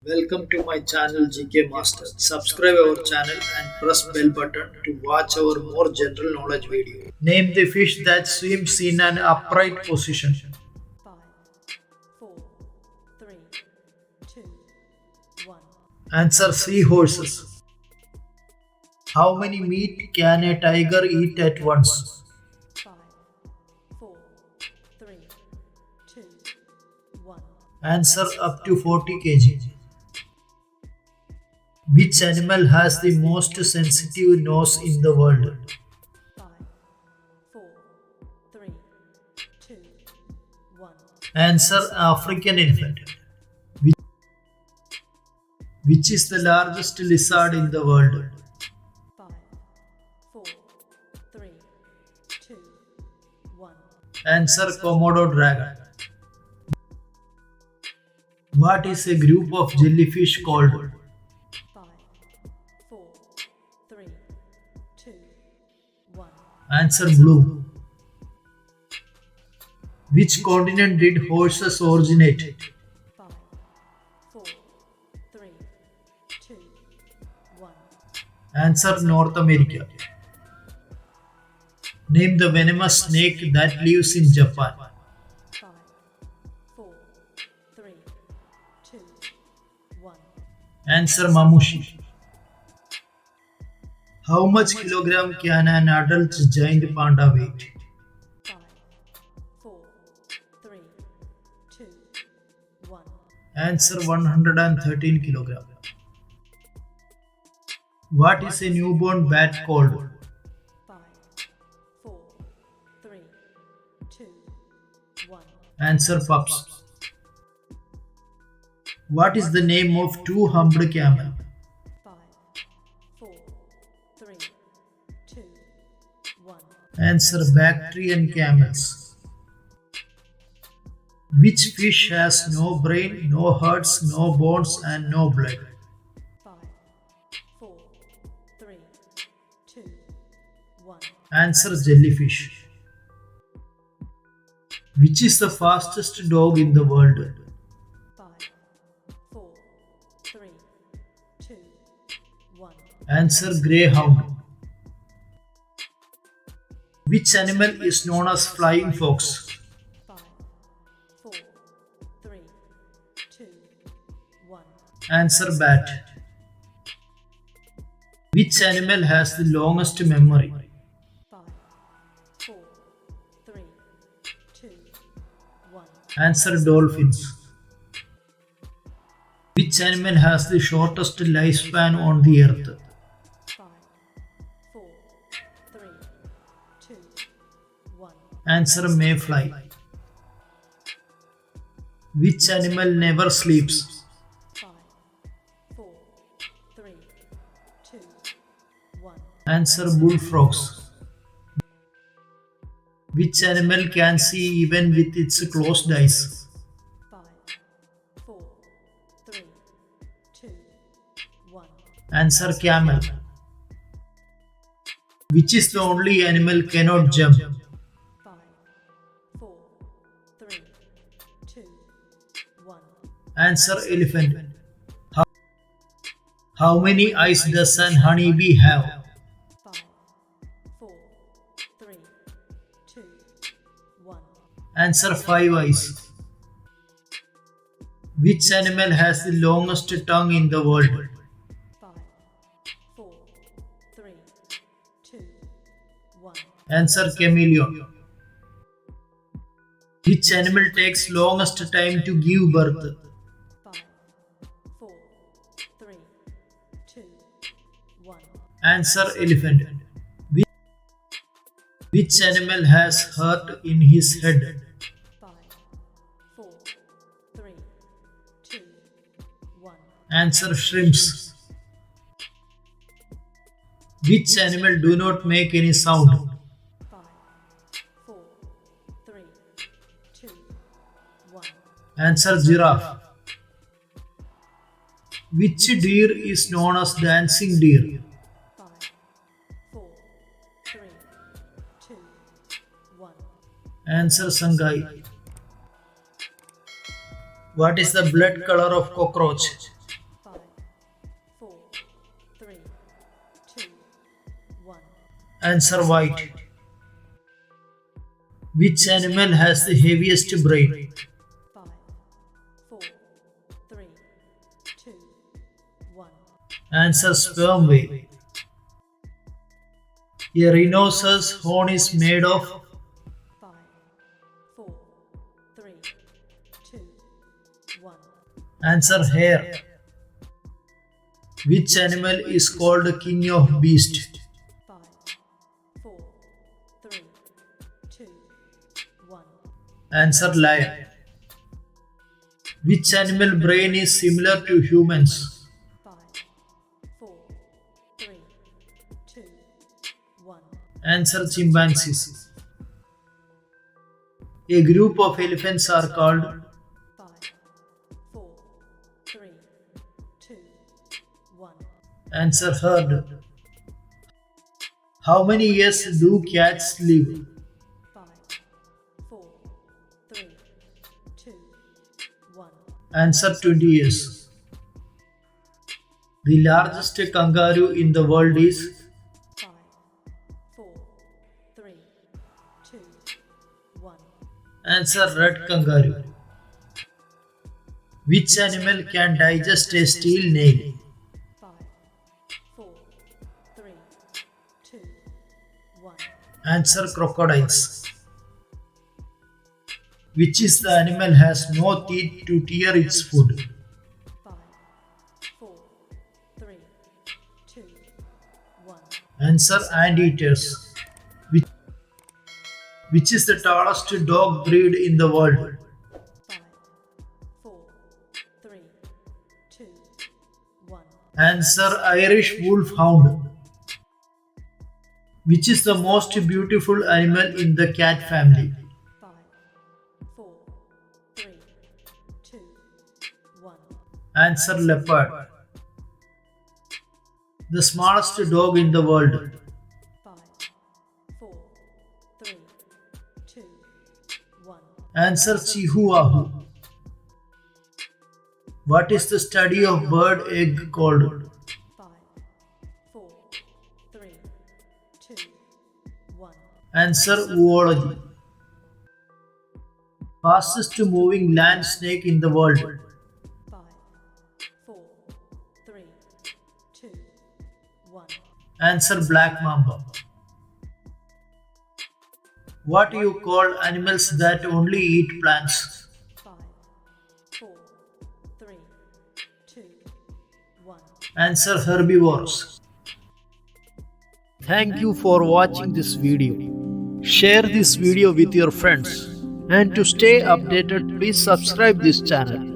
Welcome to my channel GK Master. Subscribe our channel and press bell button to watch our more general knowledge video. Name the fish that swims in an upright position. Five, four, three, two, one. Answer seahorses. How many meat can a tiger eat at once? Five, four, three, two, one. Answer up to 40 kg. Which animal has the most sensitive nose in the world? Five, four, three, two, one. Answer African elephant. Which is the largest lizard in the world? Five, four, three, two, one. Answer Komodo dragon. What is a group of jellyfish called? Five, four, three, two, one. Answer blue. Which continent did horses originate? Five, four, three, two, one. Answer North America. Name the venomous snake that lives in Japan. Five, four, three, two, one. Answer Mamushi. How much kilogram can an adult giant panda weigh? Five, four, three, two, one. Answer 113 kilogram. What is a newborn bat called? Five, four, three, two, one. Answer pups. What is the name of two-humped camel? Five, four, three, two, one. Answer Bactrian camels. Which fish has no brain, no hearts, no bones and no blood? Five, four, three, two, one. Answer jellyfish. Which is the fastest dog in the world? Five, four, three, two, one. Answer greyhound. Which animal is known as flying fox? Five, four, three, two, one. Answer bat. Which animal has the longest memory? Five, four, three, two, one. Answer dolphins. Which animal has the shortest lifespan on the earth? Five, four, three, two, one. Answer mayfly. Which animal never sleeps? Five, four, three, two, one. Answer bullfrogs. Which animal can see even with its closed eyes? Five, four, three, two, one. Answer camel. Which is the only animal cannot jump? Five, four, three, two, one. Answer elephant. How many eyes does an honeybee have? Five, four, three, two, one. Answer 5 eyes. Which animal has the longest tongue in the world? Five, four, three, two, one. Answer chameleon. Which animal takes longest time to give birth? Five, four, three, two, one. Answer elephant. Which animal has heart in his head? Five, four, three, two, one. Answer shrimps. Which animal do not make any sound? Five, four, three, two, one. Answer giraffe. Which deer is known as dancing deer? Five, four, three, two, one. Answer Sangai. What is the blood color of cockroach? Answer white. Which animal has the heaviest brain? 5, 4, 3, 2, 1. Answer sperm whale. A rhinoceros horn is made of 5, 4, 3, 2, 1. answer hair. Which animal is called king of beasts? 5, 4, 3, 2, 1. Answer lion. Which animal brain is similar to humans? 5, 4, 3, 2, 1. Answer chimpanzees. A group of elephants are called 5, 4, 3, 2, 1. answer herd. How many years do cats live? 5, 4, 3, 2, 1. Answer 20 years. The largest kangaroo in the world is 5, 4, 3, 2, 1. answer red kangaroo. Which animal can digest a steel nail? 5, 4, 3, 2, 1. Answer crocodiles. Which is the animal has no teeth to tear its food? 5, 4, 3, 2, 1. Answer anteaters. Which is the tallest dog breed in the world? 5, 4, 3, 2, 1. Answer Irish Wolfhound. Which is the most beautiful animal in the cat family? 5, 4, 3, 2, 1. Answer leopard. The smallest dog in the world? 5, 4, 3, 2, 1. Answer Chihuahua. What is the study of bird egg called? 5, 4, 3, 2, 1. Answer zoology. Fastest moving land snake in the world? 5, 4, 3, 2, 1. Answer black mamba. What do you call animals that only eat plants? 5, 4, 3, 2, 1. Answer herbivores. Thank you for watching this video. Share this video with your friends. And to stay updated, please subscribe this channel.